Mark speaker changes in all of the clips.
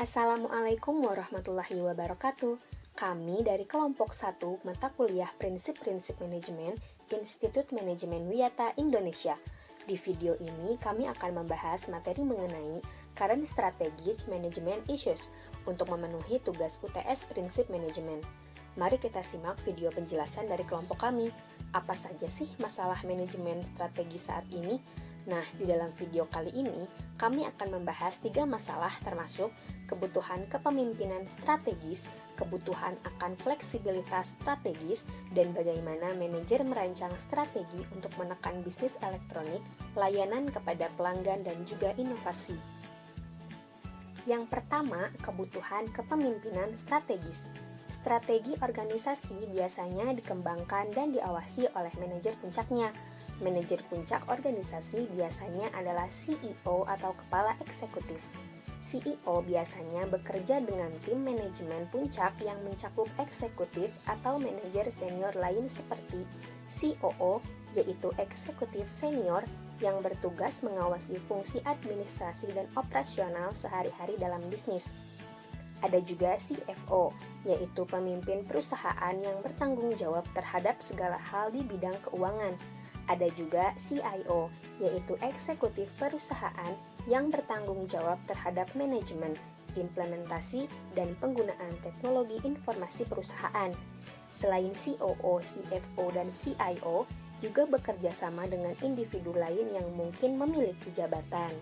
Speaker 1: Assalamualaikum warahmatullahi wabarakatuh. Kami dari kelompok 1 mata kuliah Prinsip-Prinsip Manajemen Institut Manajemen Wiyata Indonesia. Di video ini kami akan membahas materi mengenai Current Strategies Management Issues untuk memenuhi tugas UTS Prinsip Manajemen. Mari kita simak video penjelasan dari kelompok kami. Apa saja sih masalah manajemen strategi saat ini? Nah, di dalam video kali ini, kami akan membahas 3 masalah termasuk kebutuhan kepemimpinan strategis, kebutuhan akan fleksibilitas strategis, dan bagaimana manajer merancang strategi untuk menekan bisnis elektronik, layanan kepada pelanggan, dan juga inovasi. Yang pertama, kebutuhan kepemimpinan strategis. Strategi organisasi biasanya dikembangkan dan diawasi oleh manajer puncaknya. Manajer puncak organisasi biasanya adalah CEO atau kepala eksekutif. CEO biasanya bekerja dengan tim manajemen puncak yang mencakup eksekutif atau manajer senior lain seperti COO, yaitu eksekutif senior yang bertugas mengawasi fungsi administrasi dan operasional sehari-hari dalam bisnis. Ada juga CFO, yaitu pemimpin perusahaan yang bertanggung jawab terhadap segala hal di bidang keuangan. Ada juga CIO, yaitu eksekutif perusahaan yang bertanggung jawab terhadap manajemen, implementasi, dan penggunaan teknologi informasi perusahaan. Selain COO, CFO, dan CIO, juga bekerja sama dengan individu lain yang mungkin memiliki jabatan.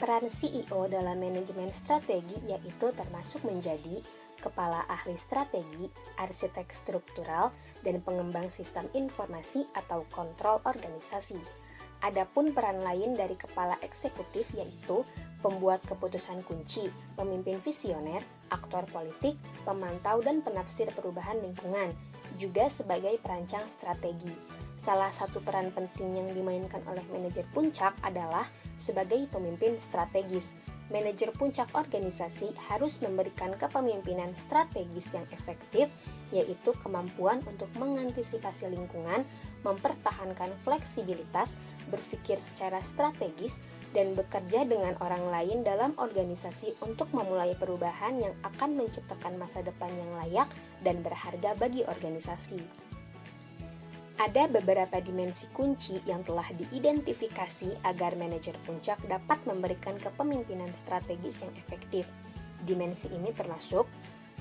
Speaker 1: Peran CEO dalam manajemen strategi yaitu termasuk menjadi kepala ahli strategi, arsitek struktural, dan pengembang sistem informasi atau kontrol organisasi. Adapun peran lain dari kepala eksekutif yaitu pembuat keputusan kunci, pemimpin visioner, aktor politik, pemantau dan penafsir perubahan lingkungan, juga sebagai perancang strategi. Salah satu peran penting yang dimainkan oleh manajer puncak adalah sebagai pemimpin strategis. Manajer puncak organisasi harus memberikan kepemimpinan strategis yang efektif, yaitu kemampuan untuk mengantisipasi lingkungan, mempertahankan fleksibilitas, berpikir secara strategis, dan bekerja dengan orang lain dalam organisasi untuk memulai perubahan yang akan menciptakan masa depan yang layak dan berharga bagi organisasi. Ada beberapa dimensi kunci yang telah diidentifikasi agar manajer puncak dapat memberikan kepemimpinan strategis yang efektif. Dimensi ini termasuk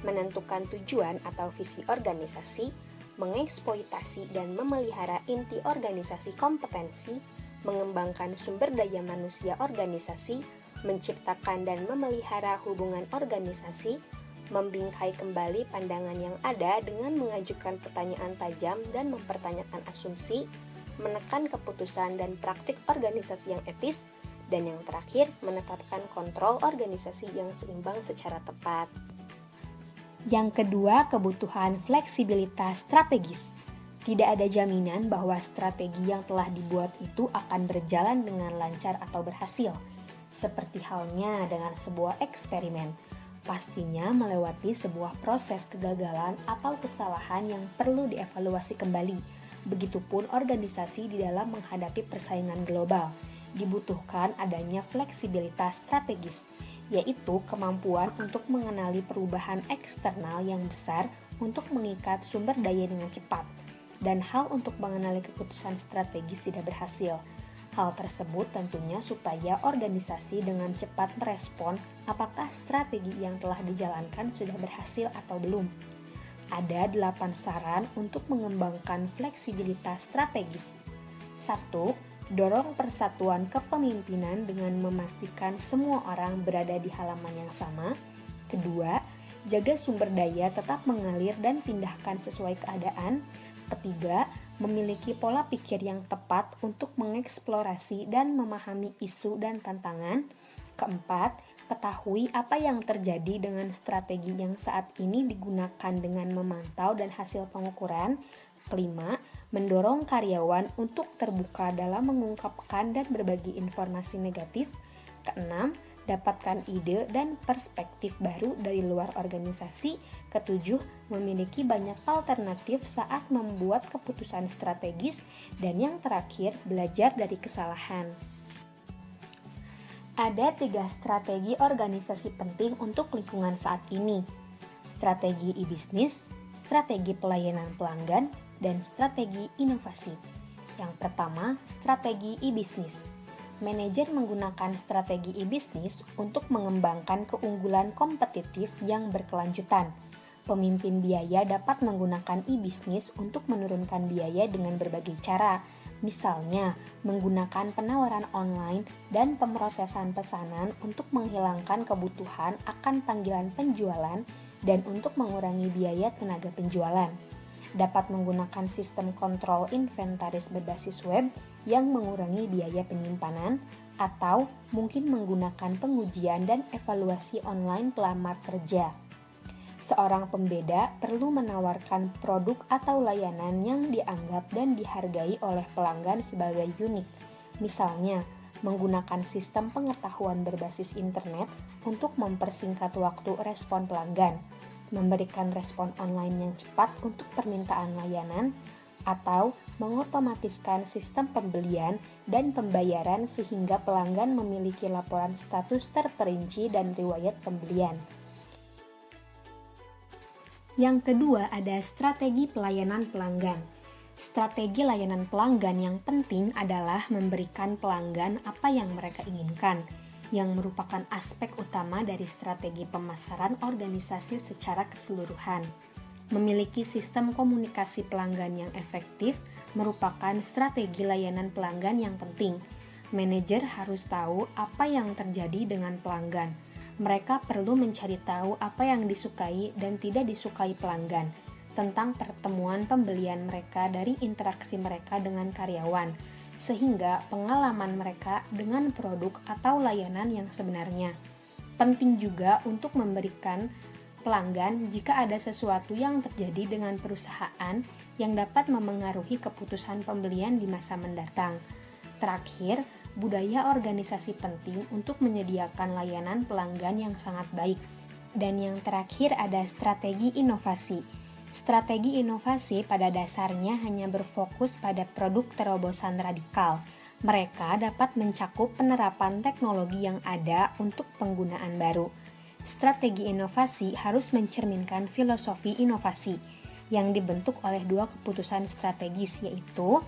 Speaker 1: menentukan tujuan atau visi organisasi, mengeksploitasi dan memelihara inti organisasi kompetensi, mengembangkan sumber daya manusia organisasi, menciptakan dan memelihara hubungan organisasi, membingkai kembali pandangan yang ada dengan mengajukan pertanyaan tajam dan mempertanyakan asumsi, menekan keputusan dan praktik organisasi yang etis, dan yang terakhir, menetapkan kontrol organisasi yang seimbang secara tepat. Yang kedua, kebutuhan fleksibilitas strategis. Tidak ada jaminan bahwa strategi yang telah dibuat itu akan berjalan dengan lancar atau berhasil, seperti halnya dengan sebuah eksperimen. Pastinya melewati sebuah proses kegagalan atau kesalahan yang perlu dievaluasi kembali. Begitupun organisasi di dalam menghadapi persaingan global. Dibutuhkan adanya fleksibilitas strategis, yaitu kemampuan untuk mengenali perubahan eksternal yang besar untuk mengikat sumber daya dengan cepat, dan hal untuk mengenali keputusan strategis tidak berhasil. Hal tersebut tentunya supaya organisasi dengan cepat merespon apakah strategi yang telah dijalankan sudah berhasil atau belum. Ada 8 saran untuk mengembangkan fleksibilitas strategis. 1. Dorong persatuan kepemimpinan dengan memastikan semua orang berada di halaman yang sama. Kedua, jaga sumber daya tetap mengalir dan pindahkan sesuai keadaan. Ketiga, memiliki pola pikir yang tepat untuk mengeksplorasi dan memahami isu dan tantangan. Keempat, ketahui apa yang terjadi dengan strategi yang saat ini digunakan dengan memantau dan hasil pengukuran. Kelima, mendorong karyawan untuk terbuka dalam mengungkapkan dan berbagi informasi negatif. Keenam, dapatkan ide dan perspektif baru dari luar organisasi. Ketujuh, memiliki banyak alternatif saat membuat keputusan strategis. Dan yang terakhir, belajar dari kesalahan. Ada 3 strategi organisasi penting untuk lingkungan saat ini. Strategi e-bisnis, strategi pelayanan pelanggan, dan strategi inovasi. Yang pertama, strategi e-bisnis. Manajer menggunakan strategi e-bisnis untuk mengembangkan keunggulan kompetitif yang berkelanjutan. Pemimpin biaya dapat menggunakan e-bisnis untuk menurunkan biaya dengan berbagai cara, misalnya menggunakan penawaran online dan pemrosesan pesanan untuk menghilangkan kebutuhan akan panggilan penjualan dan untuk mengurangi biaya tenaga penjualan. Dapat menggunakan sistem kontrol inventaris berbasis web yang mengurangi biaya penyimpanan, atau mungkin menggunakan pengujian dan evaluasi online pelamar kerja. Seorang pembeda perlu menawarkan produk atau layanan yang dianggap dan dihargai oleh pelanggan sebagai unik. Misalnya, menggunakan sistem pengetahuan berbasis internet untuk mempersingkat waktu respon pelanggan, memberikan respon online yang cepat untuk permintaan layanan, atau mengotomatiskan sistem pembelian dan pembayaran sehingga pelanggan memiliki laporan status terperinci dan riwayat pembelian. Yang kedua ada strategi pelayanan pelanggan. Strategi layanan pelanggan yang penting adalah memberikan pelanggan apa yang mereka inginkan, yang merupakan aspek utama dari strategi pemasaran organisasi secara keseluruhan. Memiliki sistem komunikasi pelanggan yang efektif merupakan strategi layanan pelanggan yang penting. Manajer harus tahu apa yang terjadi dengan pelanggan. Mereka perlu mencari tahu apa yang disukai dan tidak disukai pelanggan, tentang pertemuan pembelian mereka dari interaksi mereka dengan karyawan, sehingga pengalaman mereka dengan produk atau layanan yang sebenarnya. Penting juga untuk memberikan pelanggan jika ada sesuatu yang terjadi dengan perusahaan yang dapat memengaruhi keputusan pembelian di masa mendatang. Terakhir, budaya organisasi penting untuk menyediakan layanan pelanggan yang sangat baik. Dan yang terakhir ada strategi inovasi. Strategi inovasi pada dasarnya hanya berfokus pada produk terobosan radikal. Mereka dapat mencakup penerapan teknologi yang ada untuk penggunaan baru. Strategi inovasi harus mencerminkan filosofi inovasi yang dibentuk oleh 2 keputusan strategis, yaitu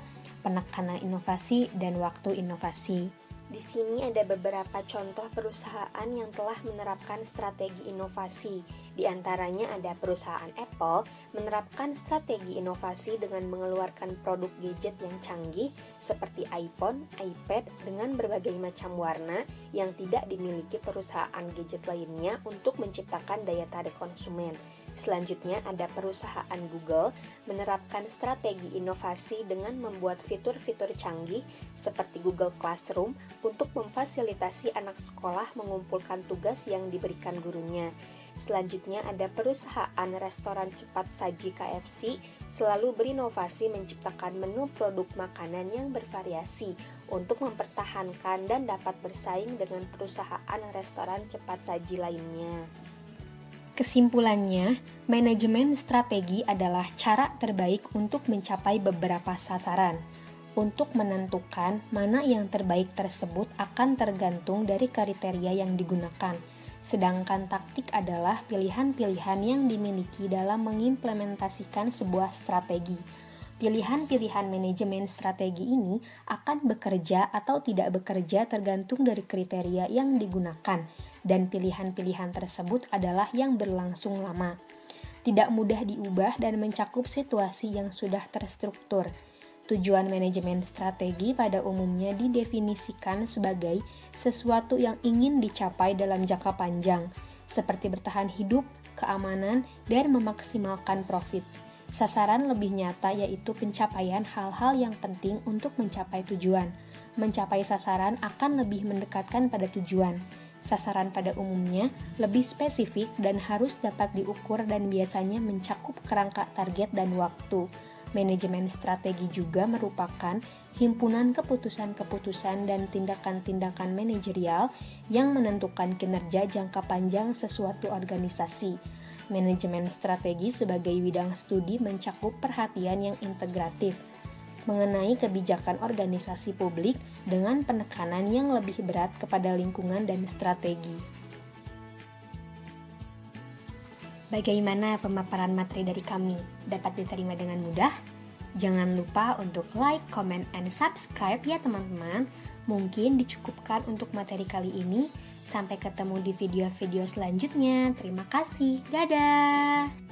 Speaker 1: penekanan inovasi dan waktu inovasi. Di sini ada beberapa contoh perusahaan yang telah menerapkan strategi inovasi. Di antaranya ada perusahaan Apple menerapkan strategi inovasi dengan mengeluarkan produk gadget yang canggih seperti iPhone, iPad dengan berbagai macam warna yang tidak dimiliki perusahaan gadget lainnya untuk menciptakan daya tarik konsumen. Selanjutnya ada perusahaan Google menerapkan strategi inovasi dengan membuat fitur-fitur canggih seperti Google Classroom untuk memfasilitasi anak sekolah mengumpulkan tugas yang diberikan gurunya. Selanjutnya ada perusahaan restoran cepat saji KFC selalu berinovasi menciptakan menu produk makanan yang bervariasi untuk mempertahankan dan dapat bersaing dengan perusahaan restoran cepat saji lainnya. Kesimpulannya, manajemen strategi adalah cara terbaik untuk mencapai beberapa sasaran. Untuk menentukan mana yang terbaik tersebut akan tergantung dari kriteria yang digunakan, sedangkan taktik adalah pilihan-pilihan yang dimiliki dalam mengimplementasikan sebuah strategi. Pilihan-pilihan manajemen strategi ini akan bekerja atau tidak bekerja tergantung dari kriteria yang digunakan, dan pilihan-pilihan tersebut adalah yang berlangsung lama. Tidak mudah diubah dan mencakup situasi yang sudah terstruktur. Tujuan manajemen strategi pada umumnya didefinisikan sebagai sesuatu yang ingin dicapai dalam jangka panjang, seperti bertahan hidup, keamanan, dan memaksimalkan profit. Sasaran lebih nyata yaitu pencapaian hal-hal yang penting untuk mencapai tujuan. Mencapai sasaran akan lebih mendekatkan pada tujuan. Sasaran pada umumnya lebih spesifik dan harus dapat diukur dan biasanya mencakup kerangka target dan waktu. Manajemen strategi juga merupakan himpunan keputusan-keputusan dan tindakan-tindakan manajerial yang menentukan kinerja jangka panjang sesuatu organisasi. Manajemen strategi sebagai bidang studi mencakup perhatian yang integratif. mengenai kebijakan organisasi publik dengan penekanan yang lebih berat kepada lingkungan dan strategi. Bagaimana pemaparan materi dari kami? Dapat diterima dengan mudah? Jangan lupa untuk like, comment, and subscribe ya teman-teman. Mungkin dicukupkan untuk materi kali ini. Sampai ketemu di video-video selanjutnya. Terima kasih. Dadah!